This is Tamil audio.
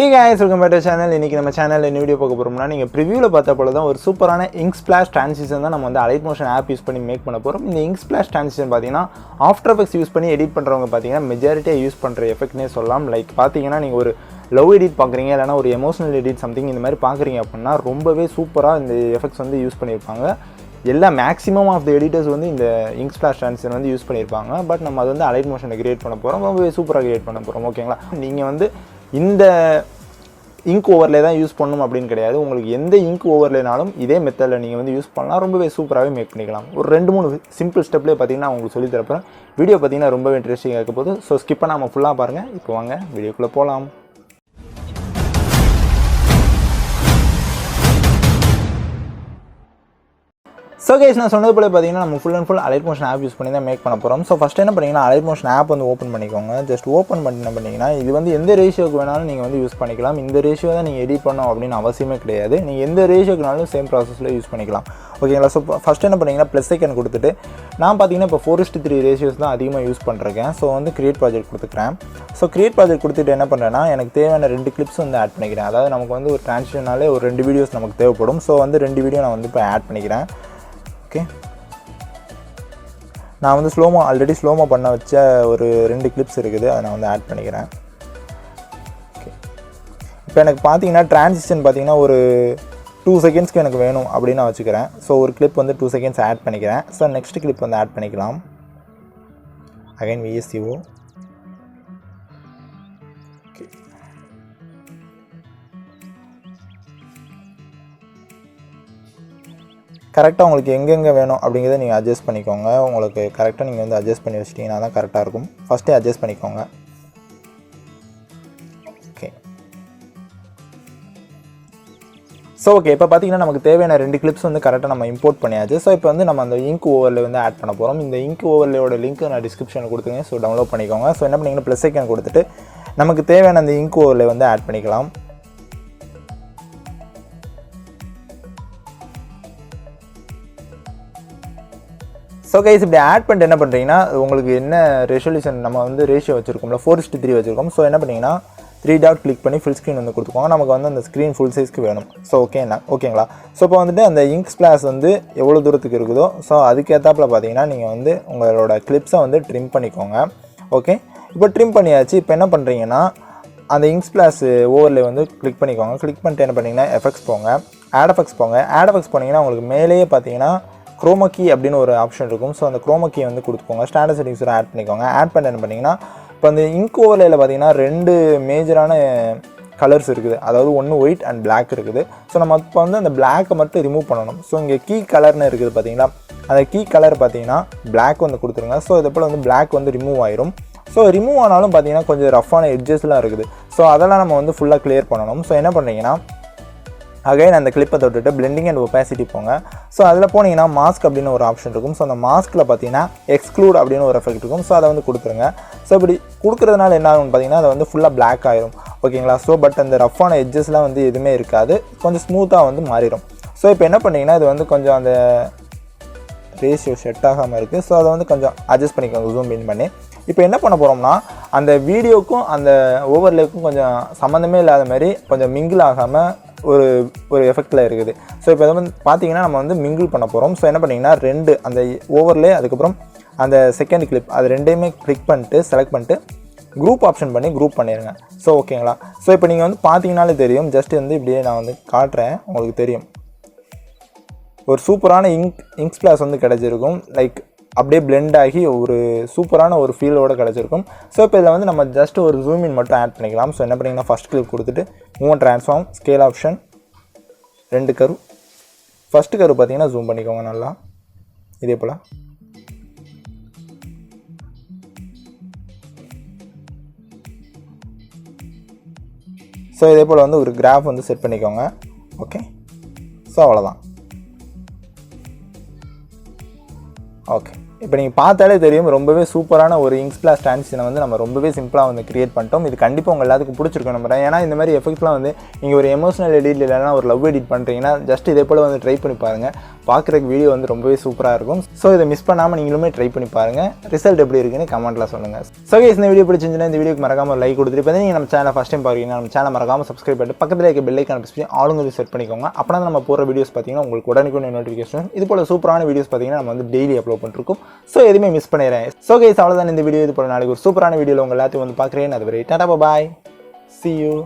Hey guys, welcome back to the channel. இன்னைக்கு நம்ம சேனல்ல இந்த வீடியோ பார்க்க போறோம்னா நீங்க ப்ரிவியூல பார்த்த போல தான் ஒரு சூப்பரான இங்க் ஸ்பிளாஷ் ட்ரான்சிஷன் தான் நம்ம வந்து அலைட் மோஷன் ஆப் யூஸ் பண்ணி மேக் பண்ண போறோம். இந்த இங்க் ஸ்பிளாஷ் ட்ரான்சிஷன் பாத்தீங்கன்னா ஆஃப்டர் எஃபெக்ட்ஸ் யூஸ் பண்ணி எடிட் பண்றவங்க பாத்தீங்கன்னா மெஜாரிட்டியா யூஸ் பண்ற எஃபெக்ட்னே சொல்லலாம். லைக் பாத்தீங்கன்னா நீங்க ஒரு லவ் எடிட் பார்க்குறீங்க இல்லைனா ஒரு எமோஷனல் எடிட் சம்திங் இந்த மாதிரி பார்க்குறீங்க அப்படின்னா ரொம்பவே சூப்பராக இந்த எஃபெக்ட்ஸ் வந்து யூஸ் பண்ணியிருப்பாங்க. எல்லா மேக்ஸிமம் ஆஃப் த எடிட்டர்ஸ் வந்து இந்த இங்க் ஸ்பிளாஷ் ட்ரான்சிஷன் வந்து யூஸ் பண்ணியிருப்பாங்க. பட் நம்ம அது வந்து அலைட் மோஷனை கிரியேட் பண்ண போகிறோம், ரொம்பவே சூப்பராக கிரியேட் பண்ண போகிறோம். ஓகேங்களா, நீங்கள் வந்து இந்த இங்க் ஓவர்லே தான் யூஸ் பண்ணணும் அப்படின்னு கிடையாது. உங்களுக்கு எந்த இங்க் ஓவர்லேனாலும் இதே மெத்தடில் நீங்கள் வந்து யூஸ் பண்ணலாம், ரொம்பவே சூப்பராகவே மேக் பண்ணிக்கலாம். ஒரு 2-3 சிம்பிள் ஸ்டெப்லேயே பார்த்தீங்கன்னா உங்களுக்கு சொல்லி தரப்போகிறேன். வீடியோ பார்த்தீங்கன்னா ரொம்பவே இன்ட்ரெஸ்டிங்காக இருக்க போது. ஸோ ஸ்கிப் பண்ணாமல் ஃபுல்லாக பாருங்கள். இப்போ வாங்க வீடியோக்குள்ளே போகலாம். ஸோ கைஸ், நான் சொன்னது போல பார்த்தீங்கன்னா நம்ம full and full Alight Motion app use பண்ணி தான் மேக் பண்ண போகிறோம். ஸோ ஃபஸ்ட் என்ன பண்ணிங்கன்னா அலைட் மோஷன் ஆப் வந்து ஓப்பன் பண்ணிக்கோங்க. ஜஸ்ட் ஓப்பன் பண்ணி என்ன பண்ணிங்கன்னா இது வந்து எந்த ரேஷியோக்கு வேணாலும் நீங்கள் வந்து யூஸ் பண்ணிக்கலாம். இந்த ரேஷியோ தான் நீங்கள் எடிட் பண்ணணும் அப்படின்னு அவசியமே கிடையாது. நீங்கள் எந்த ரேஷியோக்குனாலும் சேம் ப்ராசஸில் யூஸ் பண்ணிக்கலாம். ஓகேங்களா, ஸோ ஃபஸ்ட் என்ன பண்ணிங்கன்னா ப்ளஸ் ஐக்கன் கொடுத்துட்டு நான் பார்த்தீங்கன்னா இப்போ 4:3 ரேஷியோஸ் தான் அதிகமாக யூஸ் பண்ணுறேன். ஸோ வந்து கிரியேட் ப்ராஜெக்ட் கொடுத்துக்கிறேன். ஸோ கிரியேட் ப்ராஜெக்ட் கொடுத்துட்டு என்ன பண்ணுறேன்னா எனக்கு தேவையான 2 கிளிப்ஸ் வந்து ஆட் பண்ணிக்கிறேன். அதாவது நமக்கு வந்து ஒரு ட்ரான்சிஷனாலே ஒரு 2 வீடியோஸ் நமக்கு தேவைப்படும். ஸோ வந்து 2 வீடியோ நான் வந்து இப்போ ஆட் பண்ணிக்கிறேன். ஓகே, நான் வந்து ஆல்ரெடி ஸ்லோமோ பண்ண வச்ச ஒரு 2 கிளிப்ஸ் இருக்குது, அதை நான் வந்து ஆட் பண்ணிக்கிறேன். ஓகே, இப்போ எனக்கு பார்த்தீங்கன்னா ட்ரான்சிஷன் பார்த்தீங்கன்னா ஒரு 2 செகண்ட்ஸ்க்கு எனக்கு வேணும் அப்படின்னு நான் வச்சுக்கிறேன். ஸோ ஒரு கிளிப் வந்து 2 செகண்ட்ஸ் ஆட் பண்ணிக்கிறேன். ஸோ நெக்ஸ்ட் கிளிப் வந்து ஆட் பண்ணிக்கலாம். Again VSCO. ஓகே, கரெக்டாக உங்களுக்கு எங்கெங்கே வேணும் அப்படிங்கிறத நீங்கள் அட்ஜஸ்ட் பண்ணிக்கோங்க. உங்களுக்கு கரெக்டாக நீங்கள் வந்து அட்ஜஸ்ட் பண்ணி வச்சிட்டிங்கன்னா தான் கரெக்டாக இருக்கும். ஃபஸ்ட்டே அட்ஜஸ்ட் பண்ணிக்கோங்க. ஓகே, ஸோ ஓகே, இப்போ பார்த்தீங்கன்னா நமக்கு தேவையான 2 கிளிப்ஸ் வந்து கரெக்டாக நம்ம இம்போர்ட் பண்ணியாச்சு. ஸோ இப்போ வந்து நம்ம அந்த இங்க் ஓவர்லே வந்து ஆட் பண்ண போகிறோம். இந்த இங்க் ஓவர்லேயோட லிங்க் நான் டிஸ்கிரிப்ஷனில் கொடுத்துருங்க. ஸோ டவுன்லோட் பண்ணிக்கோங்க. ஸோ என்ன பண்ணிங்கன்னா ப்ளஸ் ஐக்கன் கொடுத்துட்டு நமக்கு தேவையான அந்த இங்க் ஓவர்லே வந்து ஆட் பண்ணிக்கலாம். ஸோ கைஸ், இப்படி ஆட் பண்ணிட்டு என்ன பண்ணுறீங்கன்னா உங்களுக்கு என்ன ரெசல்யூஷன் நம்ம வந்து ரேஷியோ வச்சுருக்கோம்ல 4:3 வச்சுருக்கோம். ஸோ என்ன பண்ணிங்கன்னா 3 டாட் கிளிக் பண்ணி ஃபுல் ஸ்க்ரீன் வந்து கொடுத்துக்கோங்க. நமக்கு வந்து அந்த ஸ்க்ரீன் ஃபுல் சைஸ்க்கு வேணும். ஸோ ஓகேங்களா. ஸோ இப்போ வந்துட்டு அந்த இங்க் ஸ்பிளாஷ் வந்து எவ்வளோ தூரத்துக்கு இருக்குதோ ஸோ அதுக்கேற்றாப்பில் பார்த்தீங்கன்னா நீங்கள் வந்து உங்களோட கிளிப்ஸை வந்து ட்ரிம் பண்ணிக்கோங்க. ஓகே, இப்போ ட்ரிம் பண்ணியாச்சு. இப்போ என்ன பண்ணுறீங்கன்னா அந்த இங்க் ஸ்பிளாஷ் ஓவர்லே வந்து கிளிக் பண்ணிக்கோங்க. கிளிக் பண்ணிட்டு என்ன பண்ணிங்கன்னா எஃபெக்ட்ஸ் போங்க, ஆட் எஃபெக்ட்ஸ் போங்க. ஆட் எஃபெக்ட்ஸ் போனீங்கன்னா உங்களுக்கு மேலேயே பார்த்தீங்கன்னா குரோமா கீ அப்படின்னு ஒரு ஆப்ஷன் இருக்கும். ஸோ அந்த குரோமா கீயை வந்து கொடுத்துக்கோங்க. ஸ்டாண்டர்ட் செட்டிங்ஸில் ஆட் பண்ணிக்கோங்க. ஆட் பண்ணி என்ன பண்ணிங்கன்னா இப்போ அந்த இங்க் ஓவர்லேயில் பார்த்தீங்கன்னா 2 மேஜரான கலர்ஸ் இருக்குது. அதாவது ஒன்று ஒயிட் அண்ட் பிளாக் இருக்குது. ஸோ நம்ம இப்போ வந்து அந்த பிளாக்கை மட்டும் ரிமூவ் பண்ணணும். ஸோ இங்கே கீ கலர்னு இருக்குது பார்த்தீங்களா, அந்த கீ கலர் பார்த்தீங்கன்னா பிளாக் வந்து கொடுத்துருங்க. ஸோ இது போல் வந்து பிளாக் வந்து ரிமூவ் ஆயிரும். ஸோ ரிமூவ் ஆனாலும் பார்த்தீங்கன்னா கொஞ்சம் ரஃப்பான எட்ஜஸ்லாம் இருக்குது. ஸோ அதெல்லாம் நம்ம வந்து ஃபுல்லாக கிளியர் பண்ணணும். ஸோ என்ன பண்ணுறீங்கன்னா அகைன் அந்த கிளிப்பை தொட்டுட்டு பிளெண்டிங் அண்ட் ஒபாசிட்டி போங்க. ஸோ அதில் போனீங்கன்னா மாஸ்க் அப்படின்னு ஒரு ஆப்ஷன் இருக்கும். ஸோ அந்த மாஸ்கில் பார்த்தீங்கன்னா எக்ஸ்க்ளூட் அப்படின்னு ஒரு எஃபெக்ட் இருக்கும். ஸோ அதை வந்து கொடுத்துருங்க. ஸோ இப்படி கொடுக்குறதுனால என்ன ஆகும்னு பார்த்தீங்கன்னா அதை வந்து ஃபுல்லாக பிளாக் ஆயிரும். ஓகேங்களா. ஸோ பட் அந்த ரஃப்பான எட்ஜஸ்லாம் வந்து எதுவுமே இருக்காது, கொஞ்சம் ஸ்மூத்தாக வந்து மாறிடும். ஸோ இப்போ என்ன பண்ணிங்கன்னா இது வந்து கொஞ்சம் அந்த ரேஷியோ செட் ஆகாமல் இருக்குது. ஸோ அதை வந்து கொஞ்சம் அட்ஜஸ்ட் பண்ணிக்கோங்க ஜூம் இன் பண்ணி. இப்போ என்ன பண்ண போகிறோம்னா அந்த வீடியோக்கும் அந்த ஓவர்லேக்கும் கொஞ்சம் சம்மந்தமே இல்லாத மாதிரி கொஞ்சம் மிங்கிள் ஆகாமல் ஒரு எஃபெக்டில் இருக்குது. ஸோ இப்போ இதை வந்து பார்த்தீங்கன்னா நம்ம வந்து மிங்கிள் பண்ண போகிறோம். ஸோ என்ன பண்ணிங்கன்னா 2 அந்த ஓவர்லே அதுக்கப்புறம் அந்த செகண்ட் கிளிப் அது 2யுமே கிளிக் பண்ணிட்டு செலக்ட் பண்ணிட்டு குரூப் ஆப்ஷன் பண்ணி குரூப் பண்ணிடுங்க. ஸோ ஓகேங்களா. ஸோ இப்போ நீங்கள் வந்து பார்த்தீங்கன்னாலே தெரியும். ஜஸ்ட் வந்து இப்படியே நான் வந்து காட்டுறேன், உங்களுக்கு தெரியும் ஒரு சூப்பரான இங்க் ஸ்பிளாஷ் வந்து கிடச்சிருக்கும். லைக் அப்படியே பிளெண்ட் ஆகி ஒரு சூப்பரான ஒரு ஃபீலோடு கிடச்சிருக்கும். ஸோ இப்போ இதில் வந்து நம்ம ஜஸ்ட் ஒரு ஜூம் இன் மட்டும் ஆட் பண்ணிக்கலாம். ஸோ என்ன பண்ணிங்கன்னா ஃபஸ்ட் கிளிக் கொடுத்துட்டு மூவ் ட்ரான்ஸ்ஃபார்ம் ஸ்கேல் ஆப்ஷன் 2 கரு. ஃபஸ்ட்டு கரு பார்த்தீங்கன்னா ஜூம் பண்ணிக்கோங்க நல்லா இதே போல். ஸோ இதே போல் வந்து ஒரு கிராஃப் வந்து செட் பண்ணிக்கோங்க. ஓகே, ஸோ அவ்வளோதான். ஓகே, இப்போ நீங்கள் பார்த்தாலே தெரியும் ரொம்பவே சூப்பரான ஒரு இங்க் ஸ்பிளாஷ் ட்ரான்சிஷனை வந்து நம்ம ரொம்பவே சிம்பிளாக வந்து கிரியேட் பண்ணிட்டோம். இது கண்டிப்பாக உங்கள் எல்லாத்துக்கும் பிடிச்சிருக்கும் நம்புறேன். ஏன்னா இந்த மாதிரி எஃபெக்ட்ஸ்லாம் வந்து நீங்கள் ஒரு எமோஷனல் எடிட் இல்லைனா ஒரு லவ் எடிட் பண்ணுறீங்கன்னா ஜஸ்ட் இதே போல் வந்து ட்ரை பண்ணி பாருங்கள். பார்க்குறக்கு வீடியோ வந்து ரொம்பவே சூப்பராக இருக்கும். ஸோ இதை மிஸ் பண்ணாமல் நீங்களுமே ட்ரை பண்ணி பாருங்கள். ரிசல்ட் எப்படி இருக்குன்னு கமெண்ட்டில் சொல்லுங்கள். ஸோ கைஸ் இந்த வீடியோ பிடிச்சிருந்துச்சுன்னா இந்த வீடியோக்கு மறக்காம லைக் கொடுத்துட்டு இப்போ நீங்கள் நம்ம சேனல் ஃபஸ்ட் டைம் பார்க்குறீங்கன்னா நம்ம சேனல் மறக்காம சப்ஸ்கிரைப் பண்ணிட்டு பக்கத்தில் இருக்க பெல் ஐக்கான ப்ரெஸ் பண்ணி ஆளுங்க செட் பண்ணிக்கோங்க. அப்போ நம்ம போகிற வீடியோஸ் பார்த்தீங்கன்னா உங்களுக்கு உடனே நோட்டிஃபிகேஷன். இது போல் சூப்பரான வீடியோஸ் பார்த்தீங்கன்னா நம்ம வந்து டெய்லி அப்லோட் பண்ணிருக்கோம். ஸோ எதுவுமே மிஸ் பண்ணிடுறேன். ஸோ கைஸ் அவ்வளோதான் இந்த வீடியோ. இது போல நாளைக்கு ஒரு சூப்பரான வீடியோவில் உங்கள் எல்லாத்தையும் வந்து பார்க்குறேன். அது வரை டாடா பாய். See you.